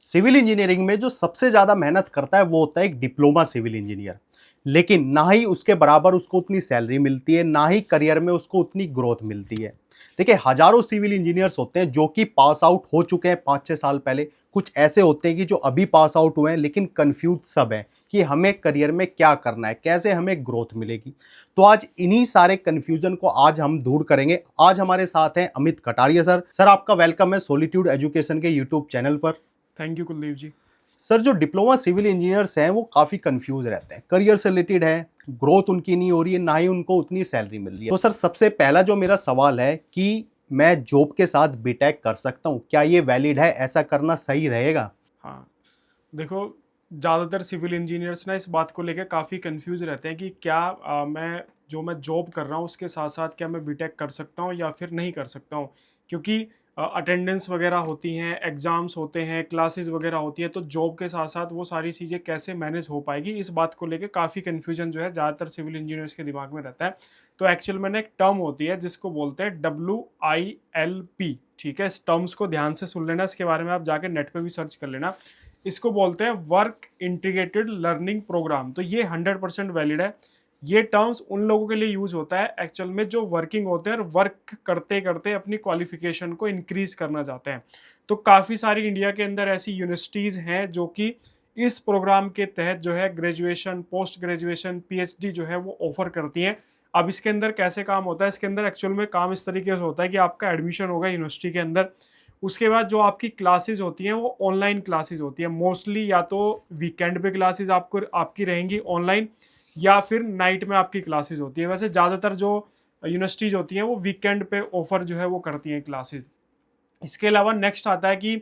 Civil engineering में जो सबसे ज़्यादा मेहनत करता है वो होता है एक डिप्लोमा सिविल इंजीनियर। लेकिन ना ही उसके बराबर उसको उतनी सैलरी मिलती है, ना ही करियर में उसको उतनी ग्रोथ मिलती है। देखिए, हज़ारों सिविल इंजीनियर्स होते हैं जो कि पास आउट हो चुके हैं 5-6 साल पहले। कुछ ऐसे होते हैं कि जो अभी पास आउट हुए हैं लेकिन कन्फ्यूज़ सब हैं कि हमें करियर में क्या करना है, कैसे हमें ग्रोथ मिलेगी। तो आज इन्हीं सारे कन्फ्यूज़न को आज हम दूर करेंगे। आज हमारे साथ हैं अमित कटारिया सर। सर, आपका वेलकम है सॉलिट्यूड एजुकेशन के यूट्यूब चैनल पर। Thank you Kuldeep ji. Sir, जो डिप्लोमा सिविल इंजीनियर्स हैं वो काफ़ी कंफ्यूज रहते हैं, करियर से रिलेटेड है, ग्रोथ उनकी नहीं हो रही है, ना ही उनको उतनी सैलरी मिल रही है। तो सर, सबसे पहला जो मेरा सवाल है कि मैं जॉब के साथ बीटेक कर सकता हूँ, क्या ये वैलिड है, ऐसा करना सही रहेगा? हाँ, देखो, ज़्यादातर सिविल इंजीनियर्स ना इस बात को लेकर काफ़ी कंफ्यूज रहते हैं कि क्या मैं जॉब कर रहा हूँ उसके साथ साथ क्या मैं बीटेक कर सकता हूँ या फिर नहीं कर सकता हूँ, क्योंकि अटेंडेंस वगैरह होती हैं, एग्ज़ाम्स होते हैं, क्लासेस वगैरह होती हैं, तो जॉब के साथ साथ वो सारी चीज़ें कैसे मैनेज हो पाएगी, इस बात को लेकर काफ़ी कन्फ्यूजन जो है ज़्यादातर सिविल इंजीनियर्स के दिमाग में रहता है। तो एक्चुअल में ना एक टर्म होती है जिसको बोलते हैं WILP। ठीक है, इस टर्म्स को ध्यान से सुन लेना, इसके बारे में आप जाके नेट पे भी सर्च कर लेना। इसको बोलते हैं वर्क इंटीग्रेटेड लर्निंग प्रोग्राम। तो ये 100% वैलिड है। ये टर्म्स उन लोगों के लिए यूज होता है एक्चुअल में जो वर्किंग होते हैं और वर्क करते करते अपनी क्वालिफिकेशन को इंक्रीज करना चाहते हैं। तो काफ़ी सारी इंडिया के अंदर ऐसी यूनिवर्सिटीज़ हैं जो कि इस प्रोग्राम के तहत जो है ग्रेजुएशन, पोस्ट ग्रेजुएशन, PhD जो है वो ऑफर करती हैं। अब इसके अंदर कैसे काम होता है, इसके अंदर एक्चुअल में काम इस तरीके से होता है कि आपका एडमिशन होगा यूनिवर्सिटी के अंदर। उसके बाद जो आपकी क्लासेस होती हैं वो ऑनलाइन क्लासेस होती हैं मोस्टली, या तो वीकेंड पे क्लासेस आपको आपकी रहेंगी ऑनलाइन, या फिर नाइट में आपकी क्लासेस होती है। वैसे ज़्यादातर जो यूनिवर्सिटीज़ होती हैं वो वीकेंड पे ऑफर जो है वो करती हैं क्लासेस। इसके अलावा नेक्स्ट आता है कि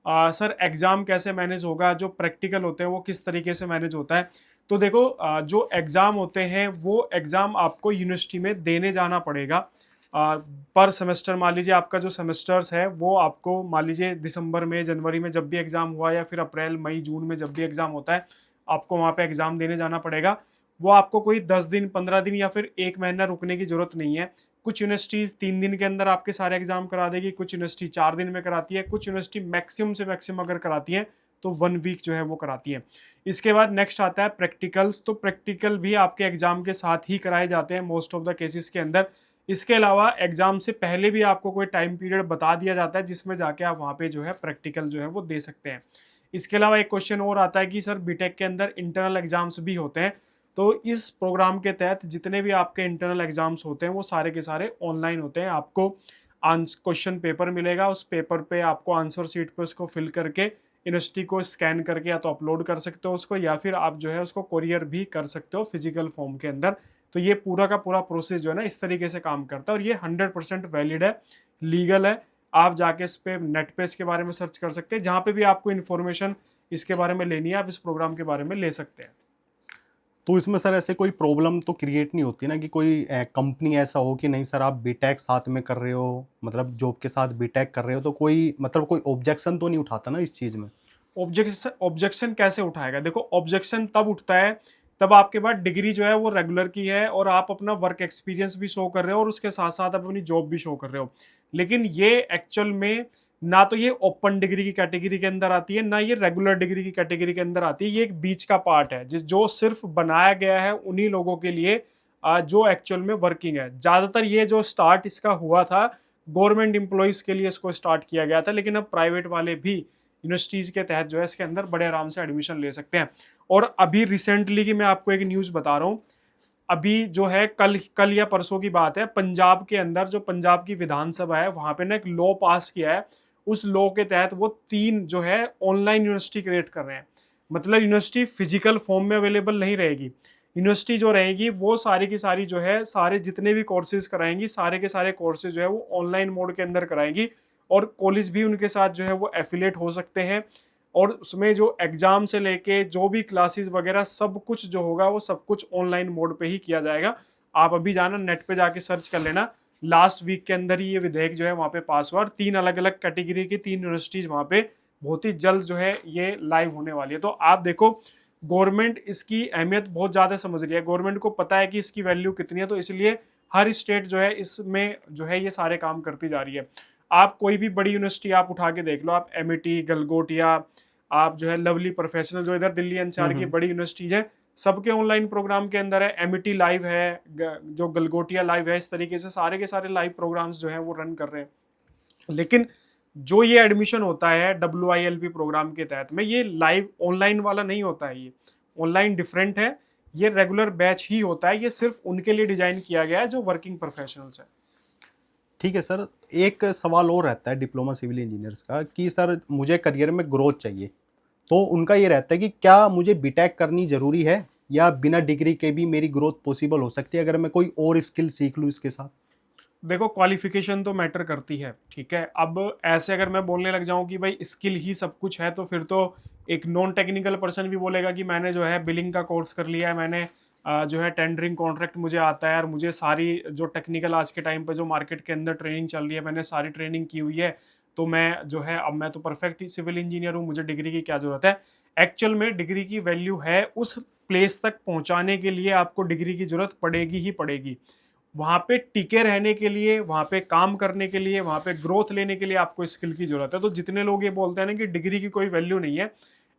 सर एग्ज़ाम कैसे मैनेज होगा, जो प्रैक्टिकल होते हैं वो किस तरीके से मैनेज होता है। तो देखो, जो एग्ज़ाम होते हैं वो एग्ज़ाम आपको यूनिवर्सिटी में देने जाना पड़ेगा। पर सेमेस्टर मान लीजिए आपका जो सेमेस्टर्स है वो आपको मान लीजिए दिसंबर में, जनवरी में जब भी एग्ज़ाम हुआ, या फिर अप्रैल, मई, जून में जब भी एग्ज़ाम होता है, आपको वहाँ पे एग्ज़ाम देने जाना पड़ेगा। वो आपको कोई 10 दिन, 15 दिन या फिर 1 महीना रुकने की ज़रूरत नहीं है। कुछ यूनिवर्सिटीज़ 3 दिन के अंदर आपके सारे एग्ज़ाम करा देगी, कुछ यूनिवर्सिटी 4 दिन में कराती है, कुछ यूनिवर्सिटी मैक्सिमम से मैक्सिमम अगर कराती है तो 1 वीक जो है वो कराती है। इसके बाद नेक्स्ट आता है प्रैक्टिकल्स। तो प्रैक्टिकल भी आपके एग्ज़ाम के साथ ही कराए जाते हैं मोस्ट ऑफ द केसेस के अंदर। इसके अलावा एग्ज़ाम से पहले भी आपको कोई टाइम पीरियड बता दिया जाता है जिसमें जाके आप वहाँ पे जो है प्रैक्टिकल जो है वो दे सकते हैं। इसके अलावा एक क्वेश्चन और आता है कि सर बीटेक के अंदर इंटरनल एग्ज़ाम्स भी होते हैं। तो इस प्रोग्राम के तहत जितने भी आपके इंटरनल एग्ज़ाम्स होते हैं वो सारे के सारे ऑनलाइन होते हैं। आपको क्वेश्चन पेपर मिलेगा, उस पेपर पे आपको आंसर शीट पे उसको फिल करके यूनिवर्सिटी को स्कैन करके या तो अपलोड कर सकते हो उसको, या फिर आप जो है उसको कोरियर भी कर सकते हो फिजिकल फॉर्म के अंदर। तो ये पूरा का पूरा प्रोसेस जो है ना इस तरीके से काम करता है, और ये 100% वैलिड है, लीगल है। आप जाके इस पे नेट पे इसके बारे में सर्च कर सकते हैं, जहाँ पे भी आपको इन्फॉर्मेशन इसके बारे में लेनी है आप इस प्रोग्राम के बारे में ले सकते हैं। तो इसमें सर ऐसे कोई प्रॉब्लम तो क्रिएट नहीं होती ना कि कोई कंपनी ऐसा हो कि नहीं सर, आप बीटेक साथ में कर रहे हो, मतलब जॉब के साथ बीटेक कर रहे हो, तो कोई मतलब कोई ऑब्जेक्शन तो नहीं उठाता ना इस चीज़ में? ऑब्जेक्शन कैसे उठाएगा? देखो, ऑब्जेक्शन तब उठता है तब आपके पास डिग्री जो है वो रेगुलर की है और आप अपना वर्क एक्सपीरियंस भी शो कर रहे हो और उसके साथ साथ आप अपनी जॉब भी शो कर रहे हो। लेकिन ये एक्चुअल में ना तो ये ओपन डिग्री की कैटेगरी के अंदर आती है, ना ये रेगुलर डिग्री की कैटेगरी के अंदर आती है। ये एक बीच का पार्ट है जो सिर्फ बनाया गया है उन्हीं लोगों के लिए जो एक्चुअल में वर्किंग है। ज़्यादातर ये जो स्टार्ट इसका हुआ था गवर्नमेंट एम्प्लॉयज़ के लिए इसको स्टार्ट किया गया था, लेकिन अब प्राइवेट वाले भी यूनिवर्सिटीज़ के तहत जो है इसके अंदर बड़े आराम से एडमिशन ले सकते हैं। और अभी रिसेंटली की मैं आपको एक न्यूज़ बता रहा हूँ, अभी जो है कल कल या परसों की बात है, पंजाब के अंदर जो पंजाब की विधानसभा है वहाँ पे ना एक लॉ पास किया है। उस लॉ के तहत वो 3 जो है ऑनलाइन यूनिवर्सिटी क्रिएट कर रहे हैं। मतलब यूनिवर्सिटी फिजिकल फॉर्म में अवेलेबल नहीं रहेगी। यूनिवर्सिटी जो रहेगी वो सारी की सारी जो है सारे जितने भी कोर्सेज कराएंगी, सारे के सारे कोर्सेज जो है वो ऑनलाइन मोड के अंदर कराएंगी, और कॉलेज भी उनके साथ जो है वो एफिलेट हो सकते हैं। और उसमें जो एग्जाम से लेके जो भी क्लासेस वगैरह सब कुछ जो होगा वो सब कुछ ऑनलाइन मोड पे ही किया जाएगा। आप अभी जाना नेट पे जाके सर्च कर लेना, लास्ट वीक के अंदर ही ये विधेयक जो है वहाँ पे पास हुआ, और 3 अलग अलग कैटेगरी की 3 यूनिवर्सिटीज वहाँ पे बहुत ही जल्द जो है ये लाइव होने वाली है। तो आप देखो, गवर्नमेंट इसकी अहमियत बहुत ज़्यादा समझ रही है, गवर्नमेंट को पता है कि इसकी वैल्यू कितनी है, तो इसलिए हर स्टेट जो है इसमें जो है ये सारे काम करती जा रही है। आप कोई भी बड़ी यूनिवर्सिटी आप उठा के देख लो, आप MIT, गलगोटिया, आप जो है लवली प्रोफेशनल, जो इधर दिल्ली एनसीआर की बड़ी यूनिवर्सिटीज है, सबके ऑनलाइन प्रोग्राम के अंदर है। एमिटी लाइव है, जो गलगोटिया लाइव है, इस तरीके से सारे के सारे लाइव प्रोग्राम्स जो है वो रन कर रहे हैं। लेकिन जो ये एडमिशन होता है WILP प्रोग्राम के तहत में, ये लाइव ऑनलाइन वाला नहीं होता है। ये ऑनलाइन डिफरेंट है, ये रेगुलर बैच ही होता है। ये सिर्फ उनके लिए डिजाइन किया गया है जो वर्किंग प्रोफेशनल्स है। ठीक है सर, एक सवाल और रहता है डिप्लोमा सिविल इंजीनियर्स का कि सर मुझे करियर में ग्रोथ चाहिए, तो उनका ये रहता है कि क्या मुझे बीटेक करनी ज़रूरी है या बिना डिग्री के भी मेरी ग्रोथ पॉसिबल हो सकती है अगर मैं कोई और स्किल सीख लूँ इसके साथ? देखो, क्वालिफिकेशन तो मैटर करती है, ठीक है। अब ऐसे अगर मैं बोलने लग जाऊं कि भाई स्किल ही सब कुछ है, तो फिर तो एक नॉन टेक्निकल पर्सन भी बोलेगा कि मैंने जो है बिलिंग का कोर्स कर लिया है, मैंने जो है टेंडरिंग कॉन्ट्रैक्ट मुझे आता है, और मुझे सारी जो टेक्निकल आज के टाइम पे जो मार्केट के अंदर ट्रेनिंग चल रही है, मैंने सारी ट्रेनिंग की हुई है, तो मैं जो है अब मैं तो परफेक्ट सिविल इंजीनियर हूँ, मुझे डिग्री की क्या जरूरत है। एक्चुअल में डिग्री की वैल्यू है उस प्लेस तक पहुंचाने के लिए आपको डिग्री की जरूरत पड़ेगी ही पड़ेगी। वहां पे टिके रहने के लिए, वहां पे काम करने के लिए, वहां पे ग्रोथ लेने के लिए आपको स्किल की जरूरत है। तो जितने लोग ये बोलते हैं ना कि डिग्री की कोई वैल्यू नहीं है,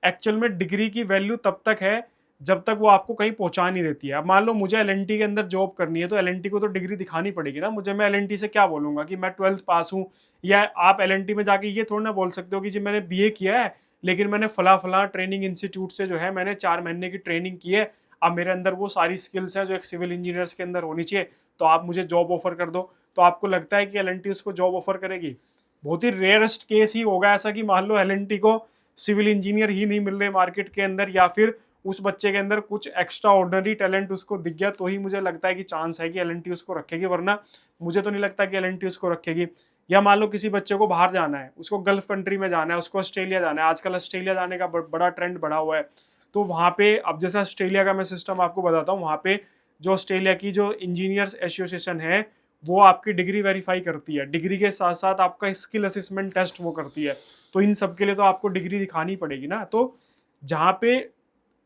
एक्चुअल में डिग्री की वैल्यू तब तक है जब तक वो आपको कहीं पहुंचा नहीं देती है। अब मान लो मुझे LNT के अंदर जॉब करनी है, तो LNT को तो डिग्री दिखानी पड़ेगी ना मुझे। मैं LNT से क्या बोलूंगा कि मैं 12th पास हूँ, या आप LNT में जाके ये थोड़ा ना बोल सकते हो कि जी मैंने BA किया है, लेकिन मैंने फला फला ट्रेनिंग इंस्टीट्यूट से जो है मैंने 4 महीने की ट्रेनिंग की है, अब मेरे अंदर वो सारी स्किल्स हैं जो एक सिविल इंजीनियर्स के अंदर होनी चाहिए, तो आप मुझे जॉब ऑफर कर दो। तो आपको लगता है कि LNT उसको जॉब ऑफर करेगी? बहुत ही रेयरेस्ट केस ही होगा ऐसा कि मान लो LNT को सिविल इंजीनियर ही नहीं मिल रहे मार्केट के अंदर, या फिर उस बच्चे के अंदर कुछ एक्स्ट्रा ऑर्डिनरी टैलेंट उसको दिख गया, तो ही मुझे लगता है कि चांस है कि LNT उसको रखेगी, वरना मुझे तो नहीं लगता कि LNT उसको रखेगी। या मान लो किसी बच्चे को बाहर जाना है, उसको गल्फ कंट्री में जाना है, उसको ऑस्ट्रेलिया जाना है, आजकल ऑस्ट्रेलिया जाने का बड़ा ट्रेंड बढ़ा हुआ है, तो वहाँ पे अब जैसे ऑस्ट्रेलिया का मैं सिस्टम आपको बताता हूँ, वहाँ पे जो ऑस्ट्रेलिया की जो इंजीनियर्स एसोसिएशन है, वो आपकी डिग्री वेरीफाई करती है, डिग्री के साथ साथ आपका स्किल असेसमेंट टेस्ट वो करती है। तो इन सब के लिए तो आपको डिग्री दिखानी पड़ेगी ना। तो जहाँ पे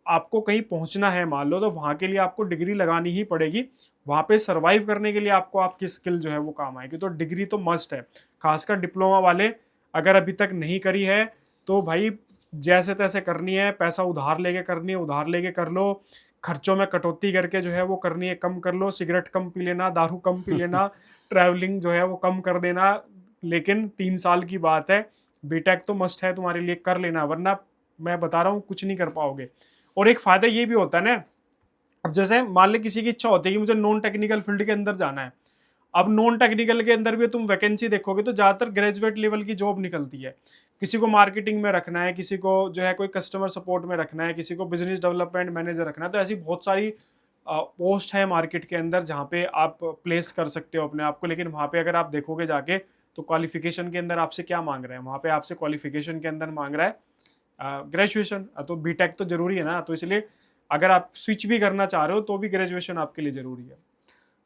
आपको कहीं पहुंचना है मान लो, तो वहाँ के लिए आपको डिग्री लगानी ही पड़ेगी। वहाँ पे सरवाइव करने के लिए आपको आपकी स्किल जो है वो काम आएगी, तो डिग्री तो मस्ट है। खासकर डिप्लोमा वाले अगर अभी तक नहीं करी है, तो भाई जैसे तैसे करनी है, पैसा उधार लेके करनी है, उधार लेके कर लो, खर्चों में कटौती करके जो है वो करनी है, कम कर लो, सिगरेट कम पी लेना, दारू कम पी लेना, ट्रैवलिंग जो है वो कम कर देना। लेकिन 3 साल की बात है, बीटेक तो मस्ट है तुम्हारे लिए, कर लेना, वरना मैं बता रहा हूँ कुछ नहीं कर पाओगे। और एक फायदा ये भी होता है ना, अब जैसे मान ले किसी की इच्छा होती है कि मुझे नॉन टेक्निकल फील्ड के अंदर जाना है, अब नॉन टेक्निकल के अंदर भी तुम वैकेंसी देखोगे तो ज्यादातर ग्रेजुएट लेवल की जॉब निकलती है। किसी को मार्केटिंग में रखना है, किसी को जो है कोई कस्टमर सपोर्ट में रखना है, किसी को बिजनेस डेवलपमेंट मैनेजर रखना है, तो ऐसी बहुत सारी पोस्ट है मार्केट के अंदर जहाँ पे आप प्लेस कर सकते हो अपने आप को। लेकिन वहाँ पे अगर आप देखोगे जाके, तो क्वालिफिकेशन के अंदर आपसे क्या मांग रहे हैं, वहाँ पे आपसे क्वालिफिकेशन के अंदर मांग रहा है ग्रेजुएशन। तो बीटेक तो जरूरी है ना, तो इसलिए अगर आप स्विच भी करना चाह रहे हो तो भी ग्रेजुएशन आपके लिए जरूरी है।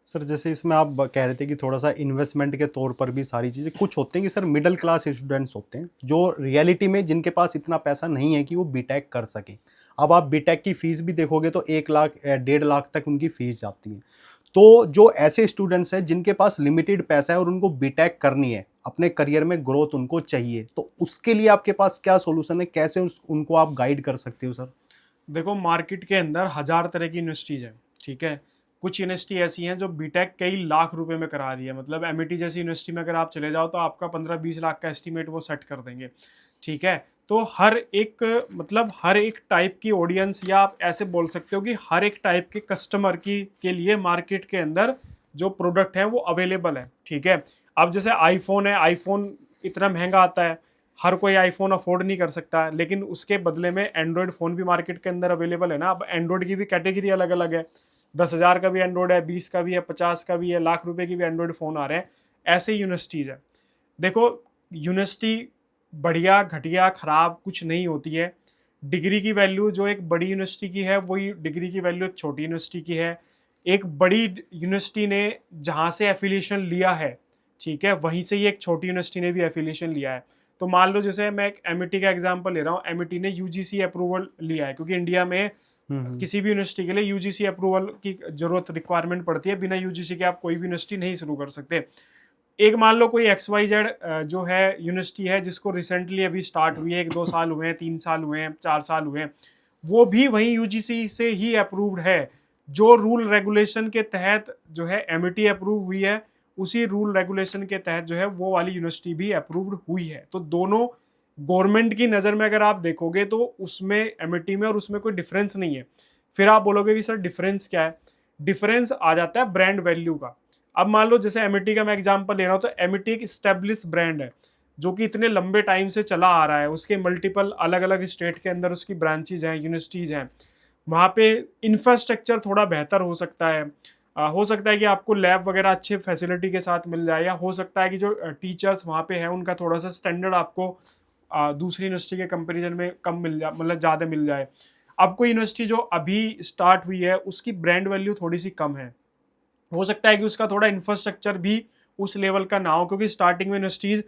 सर जैसे इसमें आप कह रहे थे कि थोड़ा सा इन्वेस्टमेंट के तौर पर भी सारी चीज़ें, कुछ होते हैं कि सर मिडिल क्लास स्टूडेंट्स होते हैं जो रियलिटी में जिनके पास इतना पैसा नहीं है कि वो बीटेक कर सके। अब आप बीटेक की फ़ीस भी देखोगे तो 1 लाख 1.5 लाख तक उनकी फ़ीस जाती है। तो जो ऐसे स्टूडेंट्स हैं जिनके पास लिमिटेड पैसा है और उनको बीटेक करनी है, अपने करियर में ग्रोथ उनको चाहिए, तो उसके लिए आपके पास क्या सोल्यूशन है, कैसे उनको आप गाइड कर सकते हो सर? देखो, मार्केट के अंदर 1000 तरह की यूनिवर्सिटीज़ हैं, ठीक है। कुछ यूनिवर्सिटी ऐसी हैं जो बीटेक कई लाख रुपए में करा रही है, मतलब एमिटी जैसी यूनिवर्सिटी में अगर आप चले जाओ तो आपका 15-20 लाख का एस्टीमेट वो सेट कर देंगे, ठीक है। तो हर एक मतलब हर एक टाइप की ऑडियंस, या आप ऐसे बोल सकते हो कि हर एक टाइप के कस्टमर की के लिए मार्केट के अंदर जो प्रोडक्ट है वो अवेलेबल है, ठीक है। अब जैसे आईफोन है, आईफोन इतना महंगा आता है, हर कोई आईफोन अफोर्ड नहीं कर सकता, लेकिन उसके बदले में एंड्रॉयड फ़ोन भी मार्केट के अंदर अवेलेबल है ना। अब एंड्रॉयड की भी कैटेगरी अलग अलग है, 10,000 का भी एंड्रॉयड है, 20 का भी है, 50 का भी है, लाख रुपए की भी एंड्रॉयड फ़ोन आ रहे हैं। ऐसे यूनिवर्सिटीज़ है। देखो, यूनिवर्सिटी बढ़िया घटिया खराब कुछ नहीं होती है। डिग्री की वैल्यू जो एक बड़ी यूनिवर्सिटी की है, वही डिग्री की वैल्यू एक छोटी यूनिवर्सिटी की है। एक बड़ी यूनिवर्सिटी ने जहाँ से एफिलिएशन लिया है, ठीक है, वहीं से ही एक छोटी यूनिवर्सिटी ने भी एफिलिएशन लिया है। तो मान लो जैसे मैं एक एमिटी का एग्जांपल ले रहा हूँ, एमिटी ने यूजीसी अप्रूवल लिया है, क्योंकि इंडिया में किसी भी यूनिवर्सिटी के लिए यूजीसी अप्रूवल की जरूरत रिक्वायरमेंट पड़ती है, बिना यूजीसी के आप कोई भी यूनिवर्सिटी नहीं शुरू कर सकते। एक मान लो कोई XYZ जो है यूनिवर्सिटी है जिसको रिसेंटली अभी स्टार्ट हुई है, 1-2 साल हुए हैं, 3 साल हुए हैं, 4 साल हुए हैं, वो भी वही यूजीसी से ही अप्रूव्ड है। जो रूल रेगुलेशन के तहत जो है एमिटी अप्रूव हुई है, उसी रूल रेगुलेशन के तहत जो है वो वाली यूनिवर्सिटी भी अप्रूव्ड हुई है। तो दोनों गवर्नमेंट की नज़र में अगर आप देखोगे तो उसमें एमिटी में और उसमें कोई डिफरेंस नहीं है। फिर आप बोलोगे कि सर डिफरेंस क्या है? डिफरेंस आ जाता है ब्रांड वैल्यू का। अब मान लो जैसे एमिटी का मैं एग्जांपल ले रहा हूँ, तो एमिटी एक स्टेब्लिश ब्रांड है जो कि इतने लंबे टाइम से चला आ रहा है। उसके मल्टीपल अलग अलग स्टेट के अंदर उसकी ब्रांचेज हैं, यूनिवर्सिटीज़ हैं। वहाँ पे इंफ्रास्ट्रक्चर थोड़ा बेहतर हो सकता है। हो सकता है कि आपको लैब वगैरह अच्छे फैसिलिटी के साथ मिल जाए, या हो सकता है कि जो टीचर्स वहाँ पे हैं उनका थोड़ा सा स्टैंडर्ड आपको दूसरी यूनिवर्सिटी के कंपेरिजन में कम मिल जाए, मतलब ज़्यादा मिल जाए। अब कोई यूनिवर्सिटी जो अभी स्टार्ट हुई है उसकी ब्रांड वैल्यू थोड़ी सी कम है, हो सकता है कि उसका थोड़ा इंफ्रास्ट्रक्चर भी उस लेवल का ना हो, क्योंकि स्टार्टिंग में यूनिवर्सिटीज़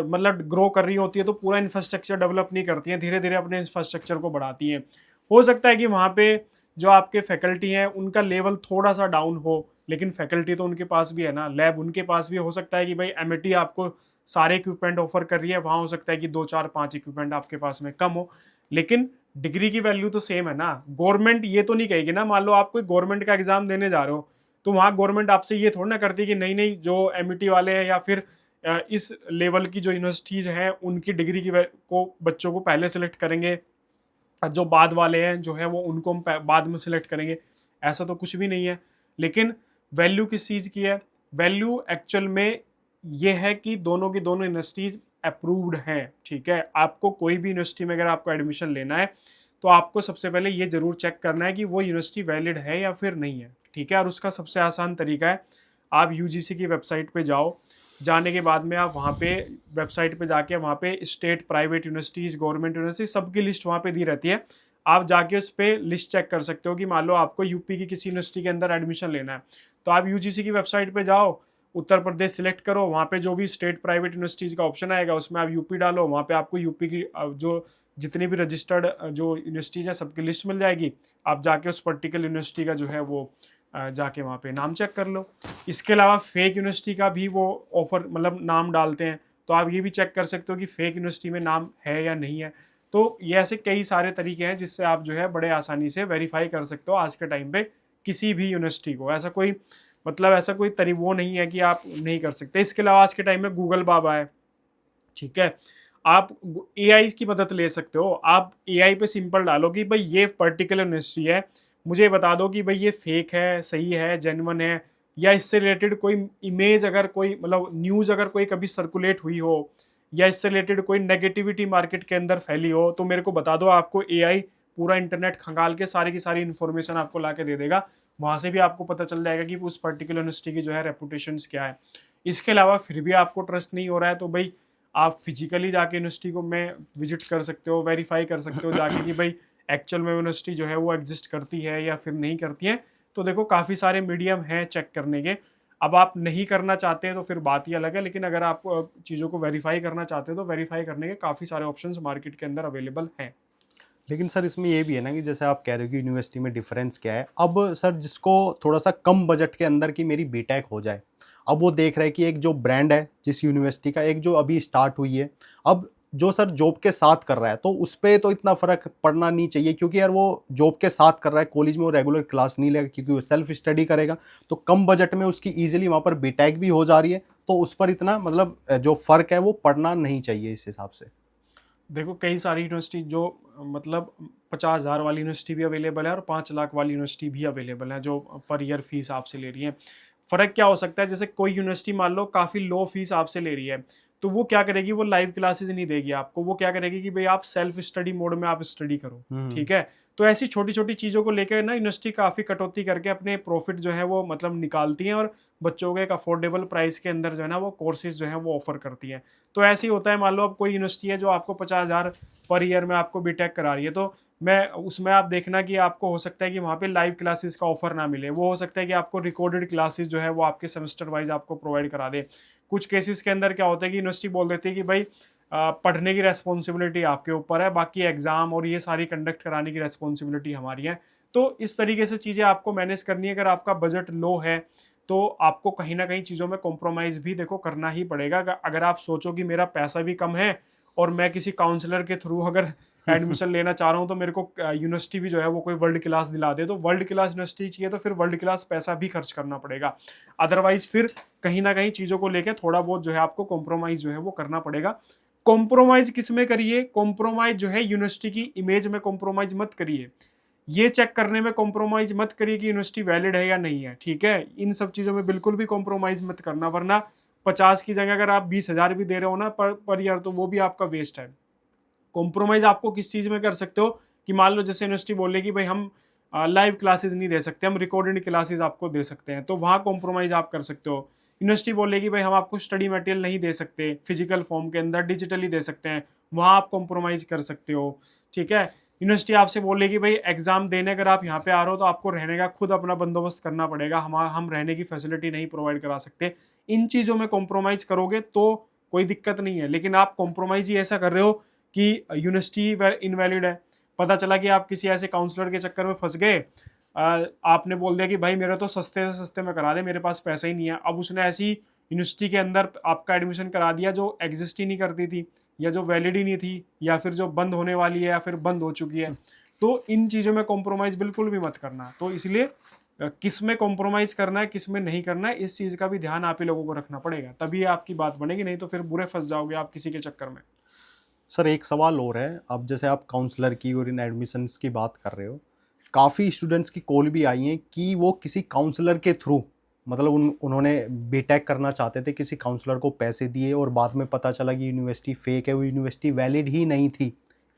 मतलब ग्रो कर रही होती है तो पूरा इंफ्रास्ट्रक्चर डेवलप नहीं करती हैं, धीरे धीरे अपने इंफ्रास्ट्रक्चर को बढ़ाती हैं। हो सकता है कि वहाँ पे जो आपके फैकल्टी हैं उनका लेवल थोड़ा सा डाउन हो, लेकिन फैकल्टी तो उनके पास भी है ना, लैब उनके पास भी। हो सकता है कि भाई एमिटी आपको सारे इक्विपमेंट ऑफर कर रही है, वहाँ हो सकता है कि 2 4 5 इक्विपमेंट आपके पास में कम हो, लेकिन डिग्री की वैल्यू तो सेम है ना। गवर्नमेंट ये तो नहीं कहेगी ना, मान लो आप कोई गवर्नमेंट का एग्जाम देने जा रहे हो तो वहाँ गवर्नमेंट आपसे ये थोड़ा ना करती कि नहीं नहीं जो एमिटी वाले हैं या फिर इस लेवल की जो यूनिवर्सिटीज़ हैं उनकी डिग्री की को बच्चों को पहले सेलेक्ट करेंगे, जो बाद वाले हैं जो है वो उनको हम बाद में सिलेक्ट करेंगे। ऐसा तो कुछ भी नहीं है। लेकिन वैल्यू किस चीज़ की है? वैल्यू एक्चुअल में ये है कि दोनों की दोनों यूनिवर्सिटीज अप्रूव्ड हैं। ठीक है, आपको कोई भी यूनिवर्सिटी में अगर आपको एडमिशन लेना है तो आपको सबसे पहले ये जरूर चेक करना है कि वो यूनिवर्सिटी वैलिड है या फिर नहीं है। ठीक है, और उसका सबसे आसान तरीका है, आप यूजीसी की वेबसाइट पे जाओ। जाने के बाद में आप वहाँ पे वेबसाइट पे जाके वहाँ पे state, private universities, government university सबकी लिस्ट वहाँ पे दी रहती है। आप जाके उस पर लिस्ट चेक कर सकते हो कि मान लो आपको यूपी की किसी यूनिवर्सिटी के अंदर एडमिशन लेना है, तो आप यूजीसी की वेबसाइट पे जाओ, उत्तर प्रदेश सिलेक्ट करो, वहाँ पे जो भी स्टेट प्राइवेट यूनिवर्सिटीज़ का ऑप्शन आएगा उसमें आप यूपी डालो, वहाँ पे आपको यूपी की जो जितनी भी रजिस्टर्ड जो यूनिवर्सिटीज़ है सबकी लिस्ट मिल जाएगी। आप जाके उस पर्टिकुलर यूनिवर्सिटी का जो है वो जाके वहाँ पे नाम चेक कर लो। इसके अलावा फेक यूनिवर्सिटी का भी वो ऑफर मतलब नाम डालते हैं, तो आप ये भी चेक कर सकते हो कि फेक यूनिवर्सिटी में नाम है या नहीं है। तो ये ऐसे कई सारे तरीके हैं जिससे आप जो है बड़े आसानी से वेरीफाई कर सकते हो आज के टाइम पे किसी भी यूनिवर्सिटी को। ऐसा कोई मतलब ऐसा कोई वो नहीं है कि आप नहीं कर सकते। इसके अलावा आज के टाइम में गूगल बाबा है। ठीक है, आप एआई की मदद ले सकते हो। आप एआई पे सिंपल डालो कि भाई ये पर्टिकुलर यूनिवर्सिटी है, मुझे बता दो कि भाई ये फेक है, सही है, जेन्युइन है, या इससे रिलेटेड कोई इमेज अगर कोई मतलब न्यूज़ अगर कोई कभी सर्कुलेट हुई हो, या इससे रिलेटेड कोई नेगेटिविटी मार्केट के अंदर फैली हो, तो मेरे को बता दो। आपको एआई पूरा इंटरनेट खंगाल के सारी की सारी इन्फॉर्मेशन आपको ला के दे देगा। वहाँ से भी आपको पता चल जाएगा कि उस पर्टिकुलर यूनिवर्सिटी की जो है रेपुटेशंस क्या है। इसके अलावा फिर भी आपको ट्रस्ट नहीं हो रहा है तो भाई आप फिजिकली जाके यूनिवर्सिटी को में विजिट कर सकते हो, वेरीफाई कर सकते हो जाके कि भाई एक्चुअल में यूनिवर्सिटी जो है वो एग्जिस्ट करती है या फिर नहीं करती है। तो देखो काफ़ी सारे मीडियम हैं चेक करने के। अब आप नहीं करना चाहते हैं तो फिर बात ही अलग है, लेकिन अगर आप चीज़ों को वेरीफाई करना चाहते हो तो वेरीफाई करने के काफ़ी सारे ऑप्शंस मार्केट के अंदर अवेलेबल हैं। लेकिन सर इसमें ये भी है ना कि जैसे आप कह रहे हो कि यूनिवर्सिटी में डिफरेंस क्या है। अब सर जिसको थोड़ा सा कम बजट के अंदर की मेरी बीटेक हो जाए, अब वो देख रहा है कि एक जो ब्रांड है जिस यूनिवर्सिटी का, एक जो अभी स्टार्ट हुई है, अब जो सर जॉब के साथ कर रहा है तो उस पर तो इतना फ़र्क पड़ना नहीं चाहिए, क्योंकि यार वो जॉब के साथ कर रहा है, कॉलेज में वो रेगुलर क्लास नहीं लेगा क्योंकि वो सेल्फ स्टडी करेगा, तो कम बजट में उसकी ईजिली वहाँ पर बीटेक भी हो जा रही है, तो उस पर इतना मतलब जो फ़र्क है वो पड़ना नहीं चाहिए इस हिसाब से। देखो कई सारी यूनिवर्सिटी जो मतलब 50,000 वाली यूनिवर्सिटी भी अवेलेबल है और 5 लाख वाली यूनिवर्सिटी भी अवेलेबल है जो पर ईयर फीस आपसे ले रही है। फ़र्क क्या हो सकता है, जैसे कोई यूनिवर्सिटी मान लो काफ़ी लो फीस आपसे ले रही है, तो वो क्या करेगी, वो लाइव क्लासेस नहीं देगी आपको। वो क्या करेगी कि भाई आप सेल्फ स्टडी मोड में आप स्टडी करो। ठीक है, तो ऐसी छोटी छोटी चीज़ों को लेकर ना यूनिवर्सिटी काफ़ी कटौती करके अपने प्रॉफिट जो है वो मतलब निकालती हैं, और बच्चों को एक अफोर्डेबल प्राइस के अंदर जो है ना वो कोर्सेज जो है वो ऑफर करती है। तो ऐसे ही होता है, मान लो अब कोई यूनिवर्सिटी है जो आपको 50,000 पर ईयर में आपको बीटेक करा रही है, तो मैं उसमें आप देखना कि आपको हो सकता है कि वहाँ पे लाइव क्लासेस का ऑफर ना मिले। वो हो सकता है कि आपको रिकॉर्डेड क्लासेस जो है वो आपके सेमेस्टर वाइज आपको प्रोवाइड करा दे। कुछ केसेस के अंदर क्या होता है कि यूनिवर्सिटी बोल देती है कि भाई पढ़ने की रेस्पॉन्सिबिलिटी आपके ऊपर है, बाकी एग्जाम और ये सारी कंडक्ट कराने की रेस्पॉन्सिबिलिटी हमारी है। तो इस तरीके से चीज़ें आपको मैनेज करनी है। अगर आपका बजट लो है तो आपको कहीं ना कहीं चीज़ों में कॉम्प्रोमाइज़ भी देखो करना ही पड़ेगा। अगर आप सोचो कि मेरा पैसा भी कम है और मैं किसी काउंसलर के थ्रू अगर एडमिशन लेना चाह रहा हूँ, तो मेरे को यूनिवर्सिटी भी जो है वो कोई वर्ल्ड क्लास दिला दे, तो वर्ल्ड क्लास यूनिवर्सिटी चाहिए तो फिर वर्ल्ड क्लास पैसा भी खर्च करना पड़ेगा। अदरवाइज फिर कहीं ना कहीं चीज़ों को लेकर थोड़ा बहुत जो है आपको कॉम्प्रोमाइज़ जो है वो करना पड़ेगा। कॉम्प्रोमाइज़ किस में करिए? कॉम्प्रोमाइज़ जो है यूनिवर्सिटी की इमेज में कॉम्प्रोमाइज़ मत करिए। ये चेक करने में कॉम्प्रोमाइज़ मत करिए कि यूनिवर्सिटी वैलिड है या नहीं है, ठीक है? इन सब चीज़ों में बिल्कुल भी कॉम्प्रोमाइज़ मत करना, वरना 50 की जगह अगर आप 20,000 भी दे रहे हो ना पर ईयर, तो वो भी आपका वेस्ट है। कॉम्प्रोमाइज़ आपको किस चीज़ में कर सकते हो कि मान लो जैसे यूनिवर्सिटी बोले कि भाई हम लाइव क्लासेस नहीं दे सकते, हम रिकॉर्डेड क्लासेस आपको दे सकते हैं, तो वहाँ कॉम्प्रोमाइज़ आप कर सकते हो। यूनिवर्सिटी बोलेगी भाई हम आपको स्टडी मटेरियल नहीं दे सकते फिजिकल फॉर्म के अंदर, डिजिटली दे सकते हैं, वहाँ आप कॉम्प्रोमाइज़ कर सकते हो, ठीक है। यूनिवर्सिटी आपसे बोलेगी भाई एग्जाम देने अगर आप यहाँ पे आ रहे हो तो आपको रहने का खुद अपना बंदोबस्त करना पड़ेगा, हम रहने की फैसिलिटी नहीं प्रोवाइड करा सकते। इन चीज़ों में कॉम्प्रोमाइज़ करोगे तो कोई दिक्कत नहीं है, लेकिन आप कॉम्प्रोमाइज़ ही ऐसा कर रहे हो कि यूनिवर्सिटी इनवैलिड है। पता चला कि आप किसी ऐसे काउंसलर के चक्कर में फंस गए, आपने बोल दिया कि भाई मेरा तो सस्ते से सस्ते में करा दे, मेरे पास पैसा ही नहीं है। अब उसने ऐसी यूनिवर्सिटी के अंदर आपका एडमिशन करा दिया जो एग्जिस्ट ही नहीं करती थी, या जो वैलिड ही नहीं थी, या फिर जो बंद होने वाली है, या फिर बंद हो चुकी है। तो इन चीज़ों में कॉम्प्रोमाइज़ बिल्कुल भी मत करना। तो इसलिए किस में कॉम्प्रोमाइज़ करना है, किस में नहीं करना है, इस चीज़ का भी ध्यान आप ही लोगों को रखना पड़ेगा, तभी आपकी बात बनेगी, नहीं तो फिर बुरे फंस जाओगे आप किसी के चक्कर में। सर एक सवाल और है, अब जैसे आप काउंसलर की और इन एडमिशन्स की बात कर रहे हो, काफ़ी स्टूडेंट्स की कॉल भी आई हैं कि वो किसी काउंसलर के थ्रू, मतलब उन्होंने बीटेक करना चाहते थे, किसी काउंसलर को पैसे दिए और बाद में पता चला कि यूनिवर्सिटी फेक है, वो यूनिवर्सिटी वैलिड ही नहीं थी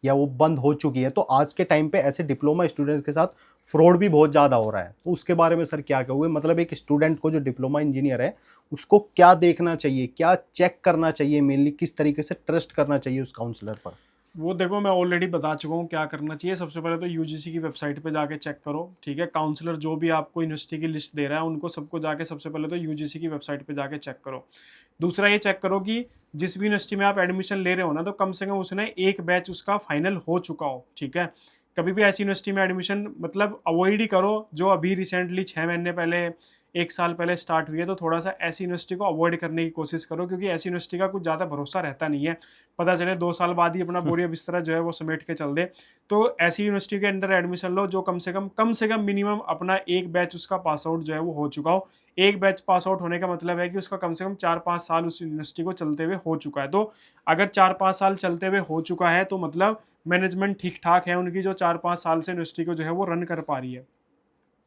या वो बंद हो चुकी है। तो आज के टाइम पे ऐसे डिप्लोमा स्टूडेंट्स के साथ फ्रॉड भी बहुत ज़्यादा हो रहा है, तो उसके बारे में सर क्या कहोगे? मतलब एक स्टूडेंट को जो डिप्लोमा इंजीनियर है उसको क्या देखना चाहिए, क्या चेक करना चाहिए, मेनली किस तरीके से ट्रस्ट करना चाहिए उस काउंसलर पर? वो देखो मैं ऑलरेडी बता चुका हूँ क्या करना चाहिए। सबसे पहले तो यूजीसी की वेबसाइट पे जाके चेक करो, ठीक है। काउंसलर जो भी आपको यूनिवर्सिटी की लिस्ट दे रहा है उनको सबको जाके सबसे पहले तो यूजीसी की वेबसाइट पे जाके चेक करो। दूसरा ये चेक करो कि जिस भी यूनिवर्सिटी में आप एडमिशन ले रहे हो ना, तो कम से कम उसने एक बैच उसका फाइनल हो चुका हो, ठीक है। कभी भी ऐसी यूनिवर्सिटी में एडमिशन मतलब अवॉइड ही करो जो अभी रिसेंटली 6 महीने पहले, 1 साल पहले स्टार्ट हुई है। तो थोड़ा सा ऐसी यूनिवर्सिटी को अवॉइड करने की कोशिश करो, क्योंकि ऐसी यूनिवर्सिटी का कुछ ज़्यादा भरोसा रहता नहीं है। पता चले 2 साल बाद ही अपना बोरिया बिस्तरा जो है वो समेट के चल दे। तो ऐसी यूनिवर्सिटी के अंदर एडमिशन लो जो कम से कम मिनिमम अपना एक बैच उसका पास आउट जो है वो हो चुका हो। एक बैच पास आउट होने का मतलब है कि उसका कम से कम 4-5 साल उस यूनिवर्सिटी को चलते हुए हो चुका है। तो अगर 4-5 साल चलते हुए हो चुका है तो मतलब मैनेजमेंट ठीक ठाक है उनकी, जो 4-5 साल से यूनिवर्सिटी को जो है वो रन कर पा रही है।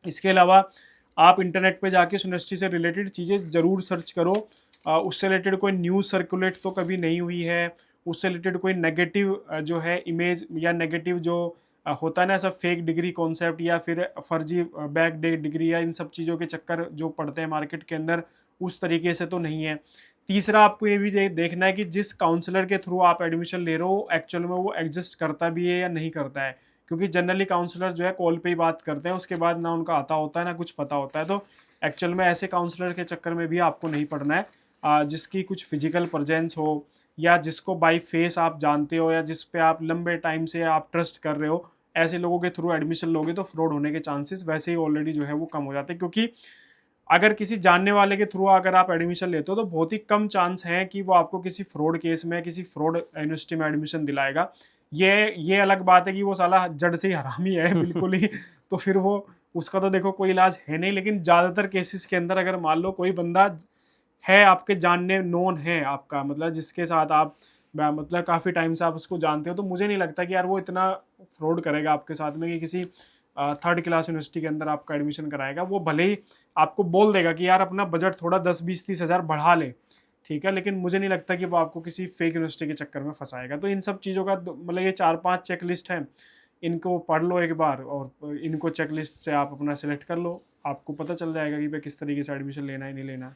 इसके अलावा आप इंटरनेट पे जाके उस यूनिवर्सिटी से रिलेटेड चीज़ें ज़रूर सर्च करो। उससे रिलेटेड कोई न्यूज़ सर्कुलेट तो कभी नहीं हुई है, उससे रिलेटेड कोई नेगेटिव जो है इमेज या नेगेटिव जो होता है ना ऐसा फेक डिग्री कॉन्सेप्ट या फिर फर्जी बैक डे डिग्री या इन सब चीज़ों के चक्कर जो पड़ते हैं मार्केट के अंदर, उस तरीके से तो नहीं है। तीसरा आपको ये भी देखना है कि जिस काउंसलर के थ्रू आप एडमिशन ले रहे हो एक्चुअल में वो एग्जिस्ट करता भी है या नहीं करता है, क्योंकि जनरली काउंसलर जो है कॉल पे ही बात करते हैं, उसके बाद ना उनका आता होता है ना कुछ पता होता है। तो एक्चुअल में ऐसे काउंसलर के चक्कर में भी आपको नहीं पड़ना है। जिसकी कुछ फिजिकल प्रेजेंस हो या जिसको बाई फेस आप जानते हो या जिस पे आप लंबे टाइम से आप ट्रस्ट कर रहे हो, ऐसे लोगों के थ्रू एडमिशन लोगे तो फ्रॉड होने के चांसेस वैसे ही ऑलरेडी जो है वो कम हो जाते हैं। क्योंकि अगर किसी जानने वाले के थ्रू अगर आप एडमिशन लेते हो तो बहुत ही कम चांस है कि वो आपको किसी फ्रॉड केस में किसी फ्रॉड यूनिवर्सिटी में एडमिशन दिलाएगा। ये अलग बात है कि वो साला जड़ से ही हरामी है बिल्कुल ही, तो फिर वो उसका तो देखो कोई इलाज है नहीं। लेकिन ज़्यादातर केसेस के अंदर अगर मान लो कोई बंदा है आपके जानने नोन है आपका, मतलब जिसके साथ आप मतलब काफ़ी टाइम से आप उसको जानते हो, तो मुझे नहीं लगता कि यार वो इतना फ्रॉड करेगा आपके साथ में कि किसी थर्ड क्लास यूनिवर्सिटी के अंदर आपका एडमिशन कराएगा। वो भले ही आपको बोल देगा कि यार अपना बजट थोड़ा 10-20-30 हज़ार बढ़ा ले, ठीक है, लेकिन मुझे नहीं लगता कि वो आपको किसी फेक यूनिवर्सिटी के चक्कर में फंसाएगा। तो इन सब चीज़ों का मतलब ये 4-5 चेकलिस्ट हैं, इनको पढ़ लो एक बार और इनको चेकलिस्ट से आप अपना सेलेक्ट कर लो, आपको पता चल जाएगा कि भाई किस तरीके से एडमिशन लेना है नहीं लेना है।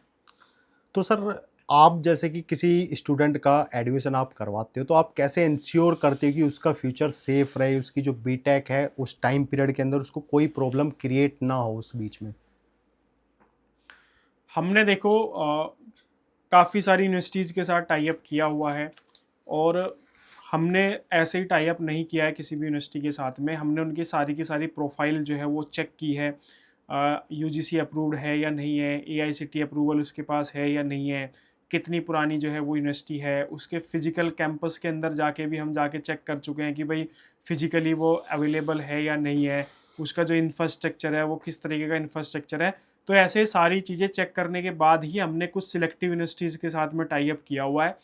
तो सर आप जैसे कि किसी स्टूडेंट का एडमिशन आप करवाते हो, तो आप कैसे इंश्योर करते हो कि उसका फ्यूचर सेफ रहे, उसकी जो बीटेक है उस टाइम पीरियड के अंदर उसको कोई प्रॉब्लम क्रिएट ना हो उस बीच में? हमने देखो काफ़ी सारी यूनिवर्सिटीज़ के साथ टाई अप किया हुआ है, और हमने ऐसे ही टाई अप नहीं किया है किसी भी यूनिवर्सिटी के साथ में। हमने उनकी सारी की सारी प्रोफाइल जो है वो चेक की है, यूजीसी अप्रूव्ड है या नहीं है, एआईसीटी अप्रूवल उसके पास है या नहीं है, कितनी पुरानी जो है वो यूनिवर्सिटी है, उसके फिजिकल कैंपस के अंदर जाके भी हम जाके चेक कर चुके हैं कि भाई फिजिकली वो अवेलेबल है या नहीं है, उसका जो इंफ्रास्ट्रक्चर है वो किस तरीके का इंफ्रास्ट्रक्चर है। तो ऐसे सारी चीज़ें चेक करने के बाद ही हमने कुछ सिलेक्टिव यूनिवर्सिटीज़ के साथ में टाई अप किया हुआ है।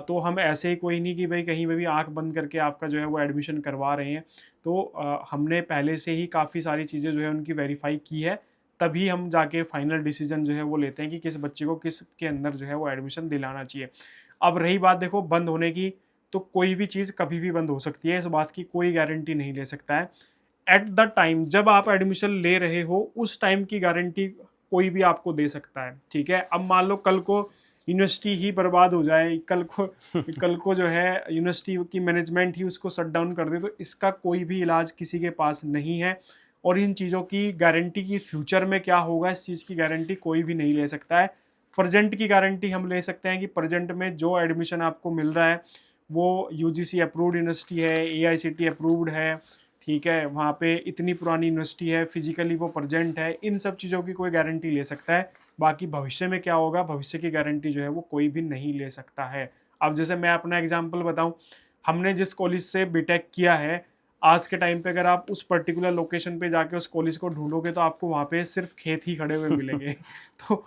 तो हम ऐसे ही कोई नहीं कि भाई कहीं पे भी आँख बंद करके आपका जो है वो एडमिशन करवा रहे हैं। तो हमने पहले से ही काफ़ी सारी चीज़ें जो है उनकी वेरीफ़ाई की है, तभी हम जाके फाइनल डिसीजन जो है वो लेते हैं कि किस बच्चे को किस के अंदर जो है वो एडमिशन दिलाना चाहिए। अब रही बात देखो बंद होने की, तो कोई भी चीज़ कभी भी बंद हो सकती है, इस बात की कोई गारंटी नहीं ले सकता है। एट द टाइम जब आप एडमिशन ले रहे हो उस टाइम की गारंटी कोई भी आपको दे सकता है, ठीक है। अब मान लो कल को यूनिवर्सिटी ही बर्बाद हो जाए, कल को जो है यूनिवर्सिटी की मैनेजमेंट ही उसको शट डाउन कर दे, तो इसका कोई भी इलाज किसी के पास नहीं है। और इन चीज़ों की गारंटी की फ्यूचर में क्या होगा इस चीज़ की गारंटी कोई भी नहीं ले सकता है। प्रेजेंट की गारंटी हम ले सकते हैं कि प्रेजेंट में जो एडमिशन आपको मिल रहा है वो यूजीसी अप्रूव्ड यूनिवर्सिटी है, एआईसीटी अप्रूव्ड है, ठीक है, वहाँ पे इतनी पुरानी यूनिवर्सिटी है, फिजिकली वो प्रेजेंट है, इन सब चीज़ों की कोई गारंटी ले सकता है। बाकी भविष्य में क्या होगा, भविष्य की गारंटी जो है वो कोई भी नहीं ले सकता है। अब जैसे मैं अपना एग्जांपल बताऊं, हमने जिस कॉलेज से बीटेक किया है, आज के टाइम पे अगर आप उस पर्टिकुलर लोकेशन पे जाके उस कॉलेज को ढूंढोगे तो आपको वहाँ पे सिर्फ खेत ही खड़े हुए मिलेंगे। तो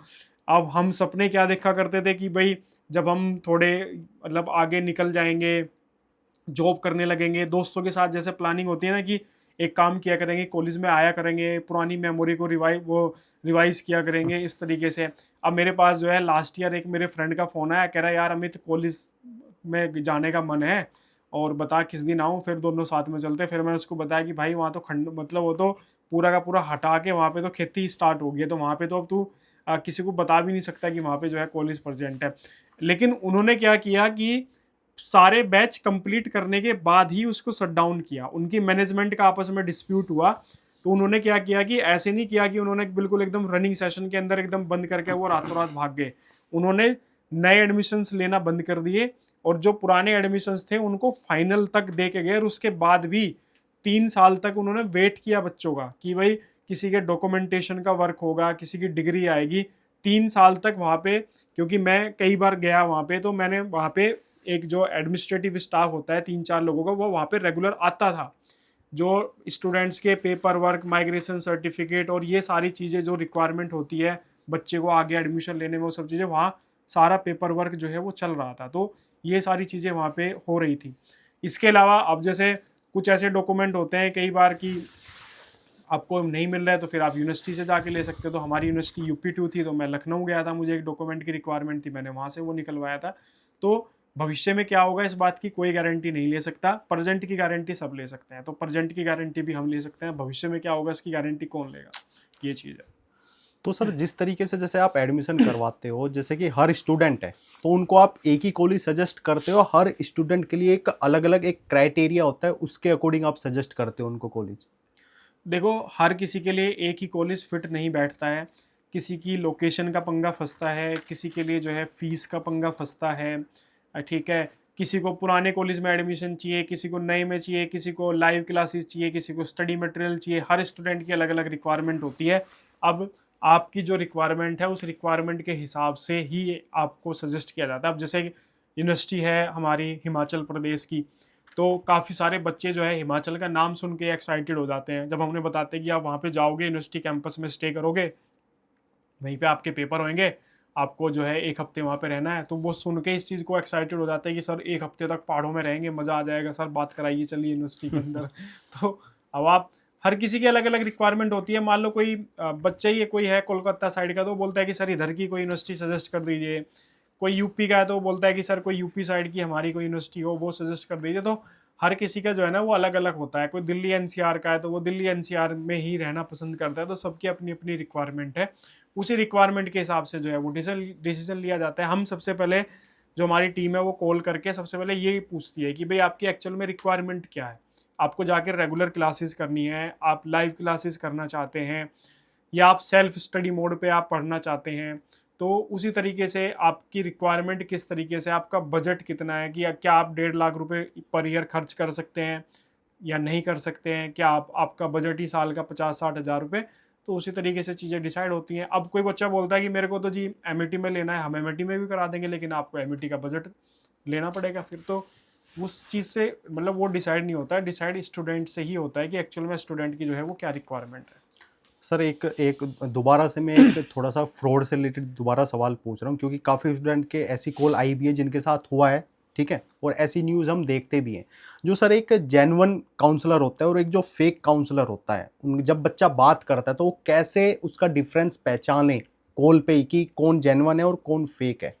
अब हम सपने क्या देखा करते थे कि भाई जब हम थोड़े मतलब आगे निकल जाएंगे, जॉब करने लगेंगे, दोस्तों के साथ जैसे प्लानिंग होती है ना कि एक काम किया करेंगे, कॉलेज में आया करेंगे, पुरानी मेमोरी को रिवाइज किया करेंगे इस तरीके से। अब मेरे पास जो है लास्ट ईयर एक मेरे फ्रेंड का फ़ोन आया, कह रहा है यार अमित कॉलेज में जाने का मन है और बता किस दिन आऊँ, फिर दोनों साथ में चलते। फिर मैंने उसको बताया कि भाई वहाँ तो खंड मतलब वो तो पूरा का पूरा हटा के वहाँ पे तो खेती स्टार्ट हो गई है, तो वहाँ पे तो अब तू किसी को बता भी नहीं सकता कि वहाँ पे जो है कॉलेज प्रेजेंट है। लेकिन उन्होंने क्या किया कि सारे बैच कंप्लीट करने के बाद ही उसको शट डाउन किया। उनकी मैनेजमेंट का आपस में डिस्प्यूट हुआ, तो उन्होंने क्या किया कि ऐसे नहीं किया कि उन्होंने बिल्कुल एकदम रनिंग सेशन के अंदर एकदम बंद करके वो रातों रात भाग गए। उन्होंने नए एडमिशन्स लेना बंद कर दिए और जो पुराने एडमिशन्स थे उनको फाइनल तक दे के गए, और उसके बाद भी 3 साल तक उन्होंने वेट किया बच्चों का कि भाई किसी के डॉक्यूमेंटेशन का वर्क होगा, किसी की डिग्री आएगी। 3 साल तक वहाँ पे, क्योंकि मैं कई बार गया वहाँ पे, तो मैंने वहाँ पे एक जो एडमिनिस्ट्रेटिव स्टाफ होता है 3-4 लोगों का, वो वहाँ पे रेगुलर आता था। जो स्टूडेंट्स के पेपर वर्क, माइग्रेशन सर्टिफिकेट और ये सारी चीज़ें जो रिक्वायरमेंट होती है बच्चे को आगे एडमिशन लेने में, वो सब चीज़ें वहाँ सारा पेपर वर्क जो है वो चल रहा था। तो ये सारी चीज़ें वहाँ पे हो रही थी। इसके अलावा अब जैसे कुछ ऐसे डॉक्यूमेंट होते हैं कई बार कि आपको नहीं मिल रहा है तो फिर आप यूनिवर्सिटी से जाके ले सकते हो। तो हमारी यूनिवर्सिटी यूपी 2 थी, तो मैं लखनऊ गया था, मुझे एक डॉक्यूमेंट की रिक्वायरमेंट थी, मैंने वहाँ से वो निकलवाया था। तो भविष्य में क्या होगा इस बात की कोई गारंटी नहीं ले सकता। प्रेजेंट की गारंटी सब ले सकते हैं, तो प्रेजेंट की गारंटी भी हम ले सकते हैं, भविष्य में क्या होगा इसकी गारंटी कौन लेगा, ये चीज़ है। तो सर जिस तरीके से जैसे आप एडमिशन करवाते हो, जैसे कि हर स्टूडेंट है तो उनको आप एक ही कॉलेज सजेस्ट करते हो, हर स्टूडेंट के लिए एक अलग अलग एक क्राइटेरिया होता है, उसके अकॉर्डिंग आप सजेस्ट करते हो उनको कॉलेज? देखो हर किसी के लिए एक ही कॉलेज फिट नहीं बैठता है, किसी की लोकेशन का पंगा फंसता है, किसी के लिए जो है फीस का पंगा फंसता है, ठीक है। किसी को पुराने कॉलेज में एडमिशन चाहिए, किसी को नए में चाहिए, किसी को लाइव क्लासेस चाहिए, किसी को स्टडी मटेरियल चाहिए, हर स्टूडेंट की अलग अलग रिक्वायरमेंट होती है। अब आपकी जो रिक्वायरमेंट है उस रिक्वायरमेंट के हिसाब से ही आपको सजेस्ट किया जाता है। अब जैसे यूनिवर्सिटी है हमारी हिमाचल प्रदेश की, तो काफ़ी सारे बच्चे जो है हिमाचल का नाम सुन के एक्साइटेड हो जाते हैं जब हमने बताते हैं कि आप वहाँ पे जाओगे, यूनिवर्सिटी कैंपस में स्टे करोगे, वहीं पे आपके पेपर होंगे, आपको जो है 1 हफ्ते वहाँ पे रहना है। तो वो सुन के इस चीज़ को एक्साइटेड हो जाता है कि सर 1 हफ्ते तक पहाड़ों में रहेंगे, मज़ा आ जाएगा सर, बात कराइए चलिए यूनिवर्सिटी के अंदर। तो अब आप हर किसी की अलग अलग रिक्वायरमेंट होती है। मान लो कोई बच्चा ही कोई है कोलकाता साइड का, तो बोलता है कि सर इधर की कोई यूनिवर्सिटी सजेस्ट कर दीजिए। कोई यूपी का है तो वो बोलता है कि सर कोई यूपी साइड की हमारी कोई यूनिवर्सिटी हो वो सजेस्ट कर दीजिए। तो हर किसी का जो है ना वो अलग अलग होता है। कोई दिल्ली एनसीआर का है तो वो दिल्ली एनसीआर में ही रहना पसंद करता है। तो सबकी अपनी अपनी रिक्वायरमेंट है, उसी रिक्वायरमेंट के हिसाब से जो है वो डिसीजन लिया जाता है। हम सबसे पहले जो हमारी टीम है वो कॉल करके सबसे पहले यही पूछती है कि भाई आपकी एक्चुअल में रिक्वायरमेंट क्या है, आपको जाकर रेगुलर क्लासेस करनी है, आप लाइव क्लासेस करना चाहते हैं, या आप सेल्फ स्टडी मोड पे आप पढ़ना चाहते हैं। तो उसी तरीके से आपकी रिक्वायरमेंट किस तरीके से, आपका बजट कितना है, कि क्या आप 1.5 लाख रुपए पर ईयर खर्च कर सकते हैं या नहीं कर सकते हैं, क्या आपका बजट ही साल का 50-60 हज़ार रुपये, तो उसी तरीके से चीज़ें डिसाइड होती हैं। अब कोई बच्चा बोलता है कि मेरे को तो जी एमईटी में लेना है, हम एमईटी में भी करा देंगे, लेकिन आपको एमईटी का बजट लेना पड़ेगा। फिर तो उस चीज़ से मतलब वो डिसाइड नहीं होता है, डिसाइड स्टूडेंट से ही होता है कि एक्चुअल में स्टूडेंट की जो है वो क्या रिक्वायरमेंट है। सर एक एक दोबारा से मैं एक थोड़ा सा फ्रॉड से रिलेटेड दोबारा सवाल पूछ रहा हूँ, क्योंकि काफ़ी स्टूडेंट के ऐसी कॉल आई भी है जिनके साथ हुआ है, ठीक है, और ऐसी न्यूज़ हम देखते भी हैं। जो सर एक जेन्युइन काउंसलर होता है और एक जो फेक काउंसलर होता है, उन जब बच्चा बात करता है तो वो कैसे उसका डिफरेंस पहचाने कॉल पे ही कि कौन जेन्युइन है और कौन फेक है?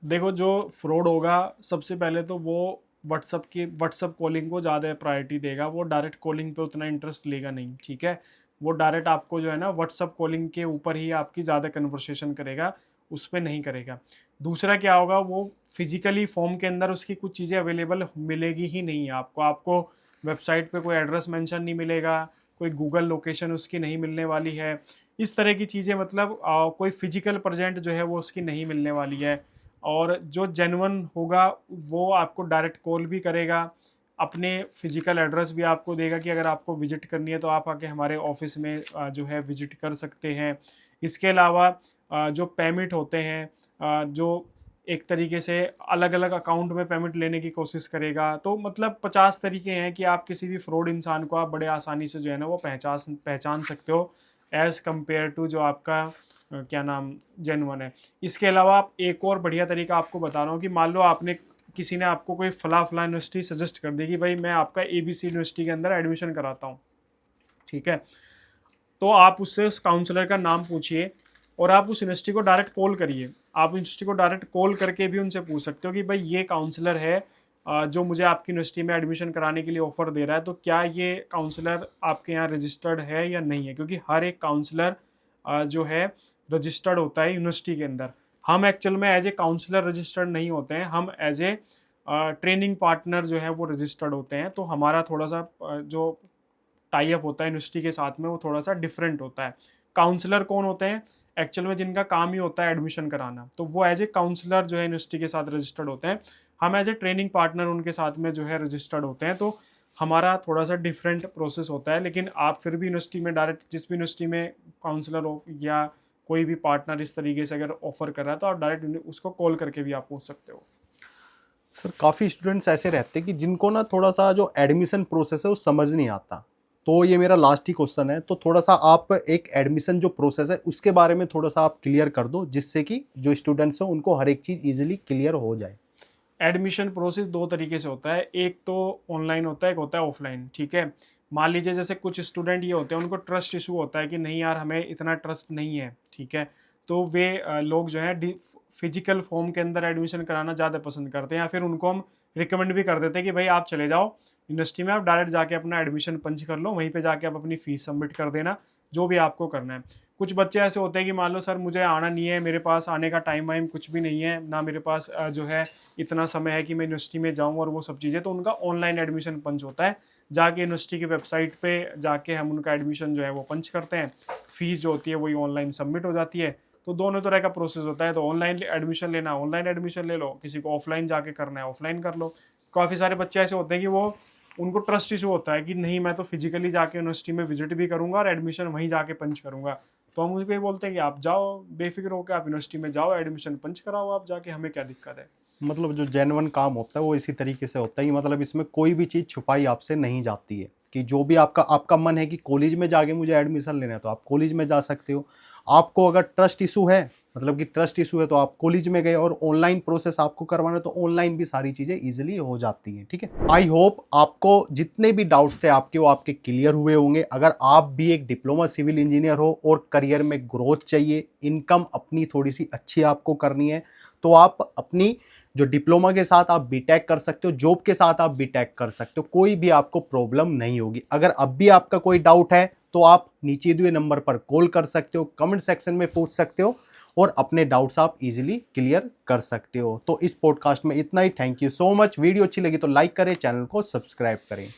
देखो, जो फ्रॉड होगा सबसे पहले तो वो व्हाट्सअप कॉलिंग को ज़्यादा प्रायोरिटी देगा, वो डायरेक्ट कॉलिंग पे उतना इंटरेस्ट लेगा नहीं, ठीक है। वो डायरेक्ट आपको जो है ना व्हाट्सअप कॉलिंग के ऊपर ही आपकी ज़्यादा कन्वर्सेशन करेगा, उस पर नहीं करेगा। दूसरा क्या होगा, वो फिजिकली फॉर्म के अंदर उसकी कुछ चीज़ें अवेलेबल मिलेगी ही नहीं है आपको। आपको वेबसाइट पे कोई एड्रेस मेंशन नहीं मिलेगा, कोई गूगल लोकेशन उसकी नहीं मिलने वाली है, इस तरह की चीज़ें, मतलब कोई फिजिकल प्रेजेंट जो है वो उसकी नहीं मिलने वाली है। और जो जेन्युइन होगा वो आपको डायरेक्ट कॉल भी करेगा, अपने फिजिकल एड्रेस भी आपको देगा कि अगर आपको विजिट करनी है तो आप आके हमारे ऑफिस में जो है विजिट कर सकते हैं। इसके अलावा जो पेमेंट होते हैं, जो एक तरीके से अलग अलग अकाउंट में पेमेंट लेने की कोशिश करेगा। तो मतलब 50 तरीके हैं कि आप किसी भी फ्रॉड इंसान को आप बड़े आसानी से जो है ना वो पहचान सकते हो, एज़ कम्पेयर टू जो आपका क्या नाम जेन्युइन है। इसके अलावा आप एक और बढ़िया तरीका आपको बता रहा हूँ कि मान लो आपने किसी ने आपको कोई फला यूनिवर्सिटी सजेस्ट कर दी कि भाई मैं आपका ABC यूनिवर्सिटी के अंदर एडमिशन कराता हूँ, ठीक है। तो आप उससे उस काउंसलर का नाम पूछिए और आप उस यूनिवर्सिटी को डायरेक्ट कॉल करिए। आप यूनिवर्सिटी को डायरेक्ट कॉल करके भी उनसे पूछ सकते हो कि भाई ये काउंसलर है जो मुझे आपकी यूनिवर्सिटी में एडमिशन कराने के लिए ऑफ़र दे रहा है, तो क्या ये काउंसलर आपके यहाँ रजिस्टर्ड है या नहीं है, क्योंकि हर एक काउंसलर जो है रजिस्टर्ड होता है यूनिवर्सिटी के अंदर। हम एक्चुअल में एज ए काउंसलर रजिस्टर्ड नहीं होते हैं, हम एज ए ट्रेनिंग पार्टनर जो है वो रजिस्टर्ड होते हैं। तो हमारा थोड़ा सा जो टाई अप होता है यूनिवर्सिटी के साथ में वो थोड़ा सा डिफरेंट होता है। काउंसलर कौन होते हैं, एक्चुअल में जिनका काम ही होता है एडमिशन कराना, तो वो एज ए काउंसलर जो है यूनिवर्सिटी के साथ रजिस्टर्ड होते हैं। हम एज ए ट्रेनिंग पार्टनर उनके साथ में जो है रजिस्टर्ड होते हैं। तो हमारा थोड़ा सा डिफरेंट प्रोसेस होता है, लेकिन आप फिर भी यूनिवर्सिटी में डायरेक्ट जिस भी यूनिवर्सिटी में काउंसलर हो या कोई भी पार्टनर इस तरीके से अगर ऑफर कर रहा है तो आप डायरेक्ट उसको कॉल करके भी आप पूछ सकते हो। सर काफ़ी स्टूडेंट्स ऐसे रहते हैं कि जिनको ना थोड़ा सा जो एडमिशन प्रोसेस है वो समझ नहीं आता, तो ये मेरा लास्ट ही क्वेश्चन है, तो थोड़ा सा आप एक एडमिशन जो प्रोसेस है उसके बारे में थोड़ा सा आप क्लियर कर दो, जिससे कि जो स्टूडेंट्स हैं उनको हर एक चीज़ इजीली क्लियर हो जाए। एडमिशन प्रोसेस दो तरीके से होता है, एक तो ऑनलाइन होता है, एक होता है ऑफलाइन, ठीक है। मान लीजिए जैसे कुछ स्टूडेंट ये होते हैं उनको ट्रस्ट इशू होता है कि नहीं यार हमें इतना ट्रस्ट नहीं है, ठीक है। तो वे लोग जो है फिजिकल फॉर्म के अंदर एडमिशन कराना ज़्यादा पसंद करते हैं, या फिर उनको हम रिकमेंड भी कर देते हैं कि भाई आप चले जाओ यूनिवर्सिटी में, आप डायरेक्ट जाके अपना एडमिशन पंच कर लो, वहीं पे जाके आप अपनी फ़ीस सबमिट कर देना, जो भी आपको करना है। कुछ बच्चे ऐसे होते हैं कि मान लो सर मुझे आना नहीं है, मेरे पास आने का टाइम वाइम कुछ भी नहीं है, ना मेरे पास जो है इतना समय है कि मैं यूनिवर्सिटी में जाऊँ और वो सब चीज़ें, तो उनका ऑनलाइन एडमिशन पंच होता है। जाके यूनिवर्सिटी की वेबसाइट पे जाके हम उनका एडमिशन जो है वो पंच करते हैं, फ़ीस जो होती है वही ऑनलाइन सबमिट हो जाती है। तो दोनों तरह का प्रोसेस होता है, तो ऑनलाइन एडमिशन लेना ऑनलाइन एडमिशन ले लो, किसी को ऑफलाइन जाके करना है ऑफलाइन कर लो। काफ़ी सारे बच्चे ऐसे होते हैं कि वो उनको ट्रस्ट इशू होता है कि नहीं मैं तो फिजिकली जाके यूनिवर्सिटी में विजिट भी करूंगा और एडमिशन वहीं जाके पंच करूंगा। तो हम उनको ये बोलते हैं कि आप जाओ बेफिक्र होकर, आप यूनिवर्सिटी में जाओ एडमिशन पंच कराओ आप जाके, हमें क्या दिक्कत है। मतलब जो जेन्युइन काम होता है वो इसी तरीके से होता है कि मतलब इसमें कोई भी चीज़ छुपाई आपसे नहीं जाती है, कि जो भी आपका मन है कि कॉलेज में जाके मुझे एडमिशन लेना है तो आप कॉलेज में जा सकते हो। आपको अगर ट्रस्ट इशू है, मतलब कि ट्रस्ट इशू है, तो आप कॉलेज में गए, और ऑनलाइन प्रोसेस आपको करवाना है तो ऑनलाइन भी सारी चीज़ें ईजिली हो जाती हैं, ठीक है। आई होप आपको जितने भी डाउट्स थे आपके वो आपके क्लियर हुए होंगे। अगर आप भी एक डिप्लोमा सिविल इंजीनियर हो और करियर में ग्रोथ चाहिए, इनकम अपनी थोड़ी सी अच्छी आपको करनी है, तो आप अपनी जो डिप्लोमा के साथ आप बीटेक कर सकते हो, जॉब के साथ आप बीटेक कर सकते हो, कोई भी आपको प्रॉब्लम नहीं होगी। अगर अब भी आपका कोई डाउट है तो आप नीचे दिए नंबर पर कॉल कर सकते हो, कमेंट सेक्शन में पूछ सकते हो और अपने डाउट्स आप इजीली क्लियर कर सकते हो। तो इस पॉडकास्ट में इतना ही। Thank you so much. Video अच्छी लगी तो लाइक करें, चैनल को सब्सक्राइब करें।